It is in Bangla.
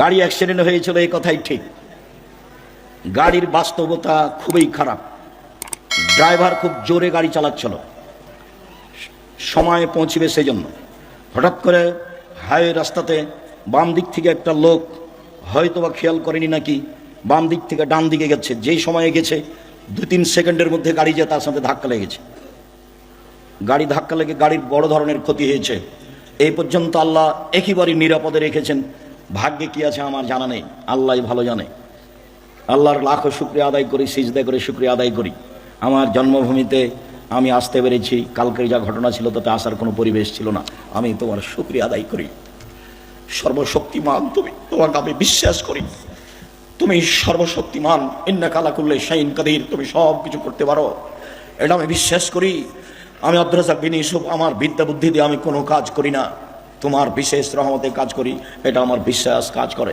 গাড়ি অ্যাক্সিডেন্ট হয়েছিল, এই কথাই ঠিক। গাড়ির বাস্তবতা খুবই খারাপ। ড্রাইভার খুব জোরে গাড়ি চালাচ্ছিল, সময়ে পৌঁছবে সেই জন্য। হঠাৎ করে হাইওয়ে রাস্তাতে বাম দিক থেকে একটা লোক হয়তোবা খেয়াল করেনি নাকি, বাম দিক থেকে ডান দিকে গেছে। যেই সময়ে গেছে 2-3 সেকেন্ডের মধ্যে গাড়ি যে তার সাথে ধাক্কা লেগেছে। গাড়ি ধাক্কা লেগে গাড়ির বড় ধরনের ক্ষতি হয়েছে। এই পর্যন্ত আল্লাহ একেবারেই নিরাপদে রেখেছেন। ভাগ্যে কি আছে আমার জানা নেই, আল্লাহই ভালো জানে। আল্লাহর লাখো শুকরিয়া আদায় করি, সিজদা করে শুকরিয়া আদায় করি। আমার জন্মভূমিতে আমি আসতে পেরেছি। কালকের যা ঘটনা ছিল তাতে আসার কোনো পরিবেশ ছিল না। আমি তোমার শুকরিয়া আদায় করি। সর্বশক্তিমান তুমি, তোমাকে আমি বিশ্বাস করি। তুমি সর্বশক্তিমান, ইন্নাকা আলা কুল্লি শাইইন কাদির, তুমি সব কিছু করতে পারো, এটা আমি বিশ্বাস করি। আমি আব্দুর রাজ্জাক বিন ইউসুফ, আমার বিদ্যা বুদ্ধি দিয়ে আমি কোনো কাজ করি না, তোমার বিশেষ রহমতে কাজ করি, এটা আমার বিশ্বাস কাজ করে।